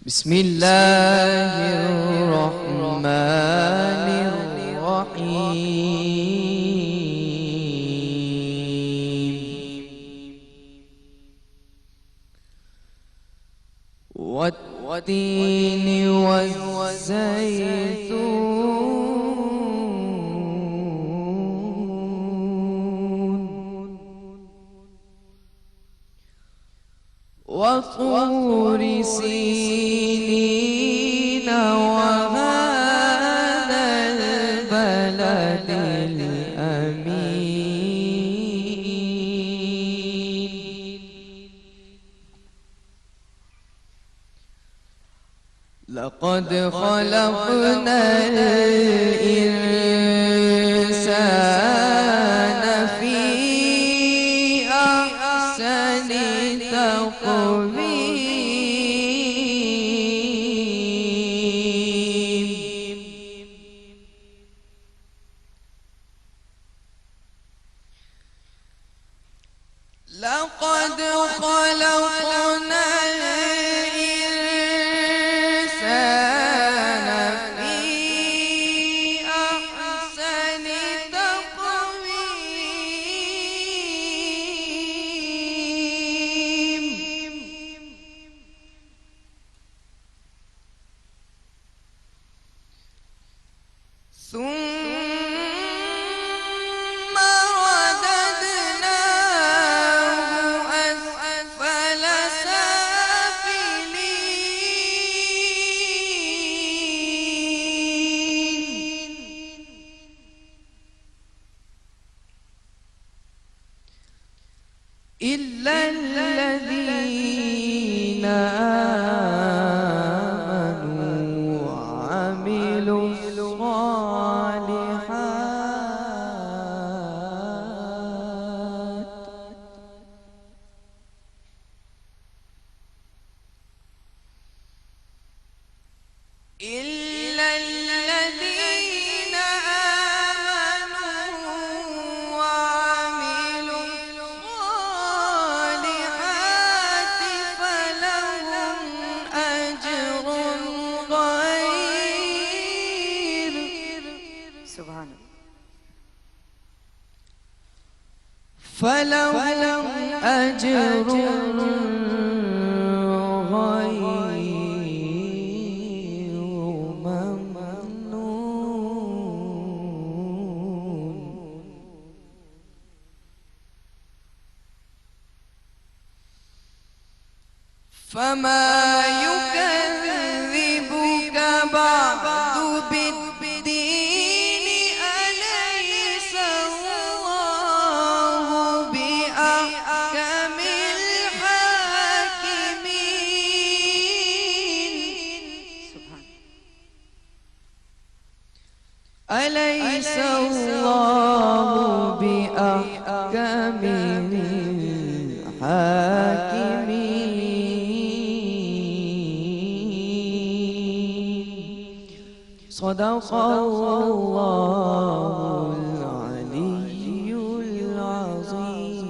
بسم الله الرحمن الرحيم والتين والزيتون وطور سينين وهذا البلد الأمين لقد خلقنا الإنسان في أحسن تقويم لقد خلقنا الإنسان في أحسن تقويم ثم رددناه أسفل سافلين إلا الذين آمنوا وعملوا الصالحات إلا الذين آمنوا وعملوا الصالحات فلهم أجر غير سبحان الله. فلهم أجر غير ممنون فما يكذبك بعد بالدين أليس الله بأحكم الحاكمين سبحان الله. أليس الله بأحكم الحاكمين صدق الله العلي العظيم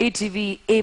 ATV A+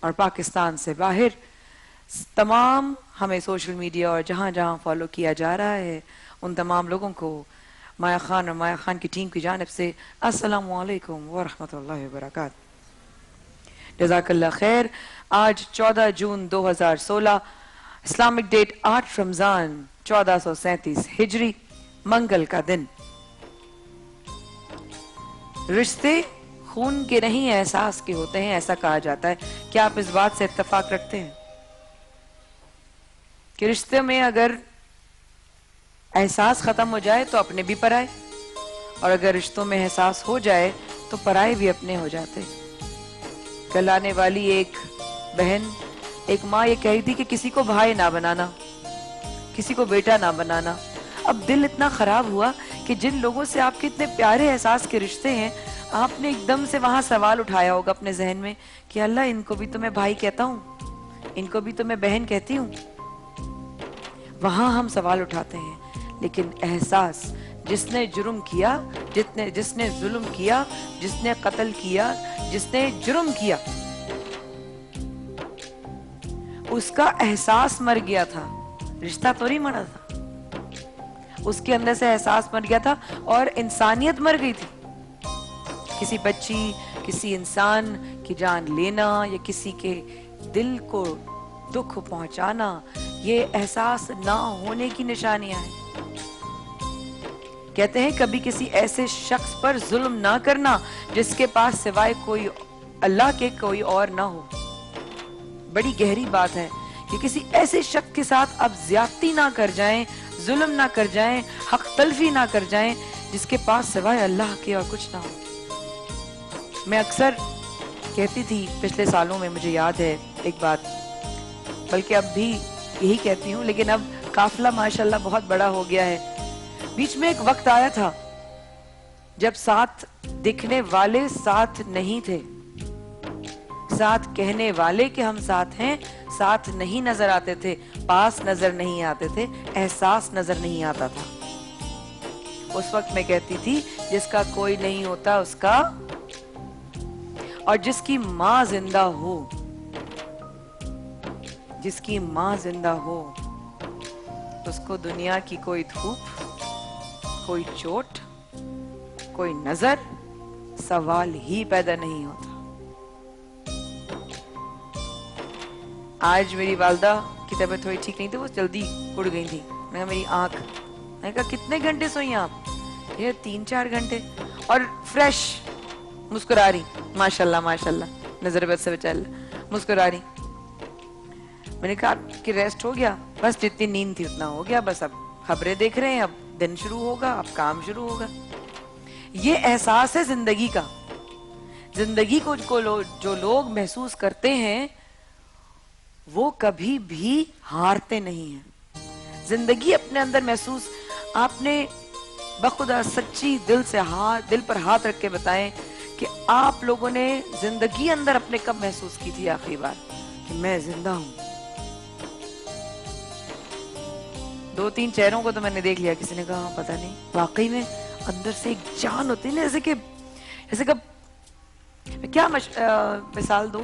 اور پاکستان سے باہر تمام ہمیں سوشل میڈیا اور جہاں جہاں فالو کیا جا رہا ہے ان تمام لوگوں کو مایا خان اور مایا خان کی ٹیم کی جانب سے السلام علیکم ورحمۃ اللہ وبرکاتہ. جزاک اللہ خیر. آج 14 جون 2016 اسلامک ڈیٹ 8 رمضان 1437 ہجری منگل کا دن. رشتے خون کے نہیں احساس کے ہوتے ہیں ایسا کہا جاتا ہے. کیا آپ اس بات سے اتفاق رکھتے ہیں کہ رشتے میں اگر احساس ختم ہو جائے تو اپنے بھی پرائے اور اگر رشتوں میں احساس ہو جائے تو پرائے بھی اپنے ہو جاتے. کل آنے والی ایک بہن ایک ماں یہ کہی تھی کہ کسی کو بھائی نہ بنانا کسی کو بیٹا نہ بنانا. اب دل اتنا خراب ہوا کہ جن لوگوں سے آپ کے اتنے پیارے احساس کے رشتے ہیں آپ نے ایک دم سے وہاں سوال اٹھایا ہوگا اپنے ذہن میں کہ اللہ ان کو بھی تو میں بھائی کہتا ہوں ان کو بھی تو میں بہن کہتی ہوں. وہاں ہم سوال اٹھاتے ہیں. لیکن احساس جس نے جرم کیا جس نے ظلم کیا جس نے قتل کیا جس نے جرم کیا اس کا احساس مر گیا تھا. رشتہ تو نہیں مرا تھا. اس کے اندر سے احساس مر گیا تھا اور انسانیت مر گئی تھی. کسی بچی کسی انسان کی جان لینا یا کسی کے دل کو دکھ پہنچانا یہ احساس نہ ہونے کی نشانیاں ہیں. کہتے ہیں کبھی کسی ایسے شخص پر ظلم نہ کرنا جس کے پاس سوائے کوئی اللہ کے کوئی اور نہ ہو. بڑی گہری بات ہے کہ کسی ایسے شخص کے ساتھ آپ زیادتی نہ کر جائیں ظلم نہ کر جائیں حق تلفی نہ کر جائیں جس کے پاس سوائے اللہ کے اور کچھ نہ ہو. میں اکثر کہتی تھی پچھلے سالوں میں مجھے یاد ہے ایک بات بلکہ اب بھی یہی کہتی ہوں لیکن اب قافلہ ماشاءاللہ بہت بڑا ہو گیا ہے. بیچ میں ایک وقت آیا تھا جب ساتھ دکھنے والے ساتھ نہیں تھے ساتھ کہنے والے کہ ہم ساتھ ہیں ساتھ نہیں نظر آتے تھے پاس نظر نہیں آتے تھے احساس نظر نہیں آتا تھا. اس وقت میں کہتی تھی جس کا کوئی نہیں ہوتا اس کا اور جس کی ماں زندہ ہو جس کی ماں زندہ ہو اس کو دنیا کی کوئی دھوپ کوئی چوٹ کوئی نظر سوال ہی پیدا نہیں ہوتا. آج میری والدہ کی طبیعت تھوڑی ٹھیک نہیں تھی وہ جلدی اڑ گئی تھی. میں میری آنکھ میں کہا کتنے گھنٹے سوئی آپ؟ یہ 3-4 گھنٹے اور فریش مسکرا رہی ماشاءاللہ ماشاءاللہ نظر بد سے بچا اللہ مسکرا رہی. میں نے کہا کہ ریسٹ ہو گیا؟ بس جتنی نیند تھی اتنا ہو گیا بس اب خبریں دیکھ رہے ہیں اب دن شروع ہوگا اب کام شروع ہوگا. یہ احساس ہے زندگی کا. زندگی کو جو لوگ محسوس کرتے ہیں وہ کبھی بھی ہارتے نہیں ہیں. زندگی اپنے اندر محسوس آپ نے بخدا سچی دل پر ہاتھ رکھ کے بتائیں کہ آپ لوگوں نے زندگی اندر اپنے کب محسوس کی تھی آخری بار کہ میں زندہ ہوں. 2-3 چہروں کو تو میں نے دیکھ لیا کسی نے کہا ہاں پتہ نہیں واقعی میں اندر سے ایک جان ہوتی ہے جیسے کہ میں کیا مثال دوں.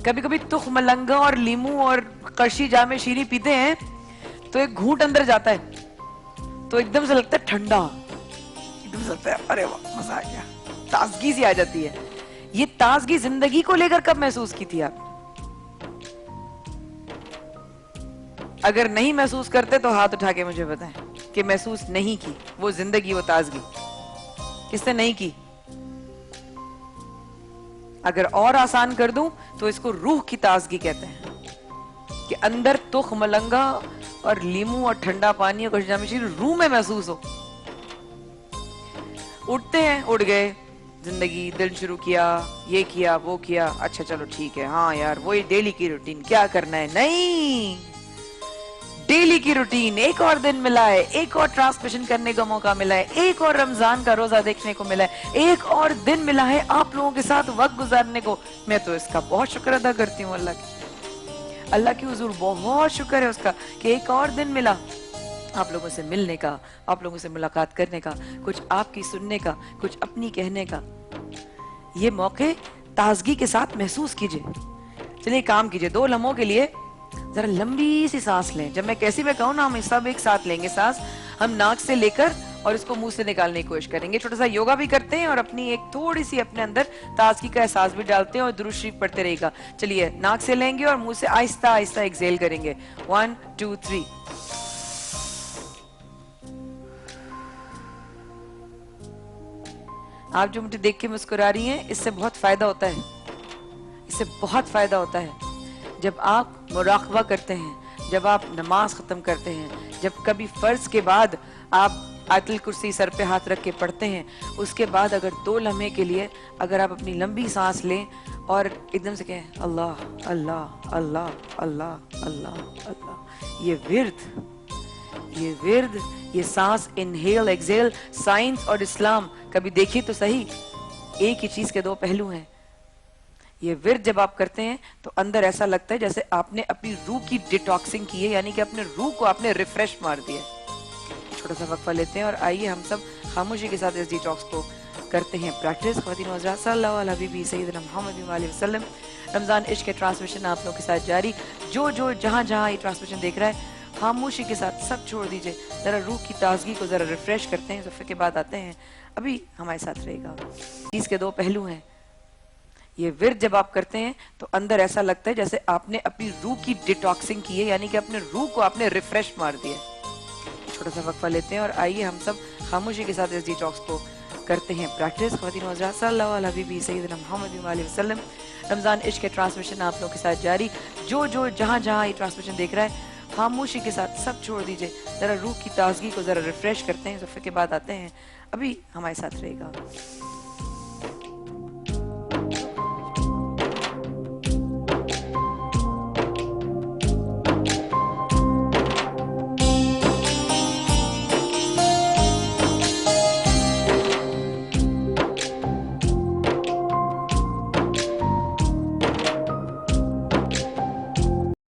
کبھی کبھی تخ ملنگا اور لیمو اور کرشی جامے شیریں پیتے ہیں تو ایک گھونٹ اندر جاتا ہے تو ایک دم سے لگتا ہے ٹھنڈا ایک دم سے لگتا ہے ارے واہ مزہ آ گیا تازگی سی آ جاتی ہے. یہ تازگی زندگی کو لے کر کب محسوس کی تھی آپ؟ اگر نہیں محسوس کرتے تو ہاتھ اٹھا کے مجھے بتائیں کہ محسوس نہیں کی وہ زندگی وہ تازگی کس نے نہیں کی. اگر اور آسان کر دوں تو اس کو روح کی تازگی کہتے ہیں کہ اندر تخ ملنگا اور لیمو اور ٹھنڈا پانی اور کشجامشیر روح میں محسوس ہو. اٹھتے ہیں اڑ گئے زندگی دن شروع کیا یہ کیا وہ کیا اچھا چلو ٹھیک ہے ہاں یار وہی ڈیلی کی روٹین کیا کرنا ہے. نہیں ڈیلی کی روٹین ایک اور دن ملا ہے ایک اور ٹرانسمیشن کرنے کا موقع ملا ہے ایک اور رمضان کا روزہ دیکھنے کو ملا ہے ایک اور دن ملا ہے آپ لوگوں کے ساتھ وقت گزارنے کو. میں تو اس کا بہت شکر ادا کرتی ہوں اللہ کی حضور بہت شکر ہے اس کا کہ ایک اور دن ملا آپ لوگوں سے ملنے کا آپ لوگوں سے ملاقات کرنے کا کچھ آپ کی سننے کا کچھ اپنی کہنے کا. یہ موقع تازگی کے ساتھ محسوس کیجئے. چلیے کام کیجئے، 2 لمحوں کے لیے ذرا لمبی سی سانس لیں. جب میں کیسی میں کہوں نا ہم سب ایک ساتھ لیں گے سانس. ہم ناک سے لے کر اور اس کو منہ سے نکالنے کی کوشش کریں گے. چھوٹا سا یوگا بھی کرتے ہیں اور اپنی ایک تھوڑی سی اپنے اندر تازگی کا احساس بھی ڈالتے ہیں اور درود شریف پڑھتے رہے گا. چلیے ناک سے لیں گے اور منہ سے آہستہ آہستہ ایکسیل کریں گے. 1 2 3. آپ جو مجھے دیکھ کے مسکرا رہی ہیں اس سے بہت فائدہ ہوتا ہے، اس سے بہت فائدہ ہوتا ہے. جب آپ مراقبہ کرتے ہیں، جب آپ نماز ختم کرتے ہیں، جب کبھی فرض کے بعد آپ آیت الکرسی سر پہ ہاتھ رکھ کے پڑھتے ہیں، اس کے بعد اگر 2 لمحے کے لیے اگر آپ اپنی لمبی سانس لیں اور ایک دم سے کہیں اللہ اللہ اللہ اللہ اللہ اللہ. یہ ورد یہ سانس انہیل ایکسیل، سائنس اور اسلام کبھی دیکھی تو صحیح، ایک ہی چیز کے 2 پہلو ہیں. یہ ورد جب آپ کرتے ہیں تو اندر ایسا لگتا ہے جیسے آپ نے اپنی روح کی ڈیٹاکسنگ کی ہے، یعنی کہ اپنے روح کو آپ نے ریفریش مار دیا. چھوٹا سا وقفہ لیتے ہیں اور آئیے ہم سب خاموشی کے ساتھ اس ڈیٹاکس کو کرتے ہیں پریکٹس. خواتین و حضرات، صلی اللہ علیہ حبیبی سیدنا محمد علیہ وسلم. رمضان عشق کے ٹرانسمیشن آپ لوگوں کے ساتھ جاری. جو جہاں یہ ٹرانسمیشن دیکھ رہا ہے خاموشی کے ساتھ سب چھوڑ دیجئے، ذرا روح کی تازگی کو ذرا ریفریش کرتے ہیں. صفحے کے بعد آتے ہیں، ابھی ہمارے ساتھ رہے گا. چیز کے 2 پہلو ہیں. یہ ورد جب آپ کرتے ہیں تو اندر ایسا لگتا ہے جیسے آپ نے اپنی روح کی ڈیٹاکسنگ کی ہے، یعنی کہ اپنے روح کو آپ نے ریفریش مار دیا. چھوٹا سا وقفہ لیتے ہیں اور آئیے ہم سب خاموشی کے ساتھ اس ڈیٹاکس کو کرتے ہیں پریکٹس. خواتین و حضرات، صلی اللہ علیہ حبیبی سیدنا محمد علیہ وسلم. رمضان عشق کے ٹرانسمیشن آپ لوگوں کے ساتھ جاری. جو جہاں یہ ٹرانسمیشن دیکھ رہا ہے خاموشی کے ساتھ سب چھوڑ دیجئے، ذرا روح کی تازگی کو ذرا ریفریش کرتے ہیں. صفحے کے بعد آتے ہیں، ابھی ہمارے ساتھ رہے گا.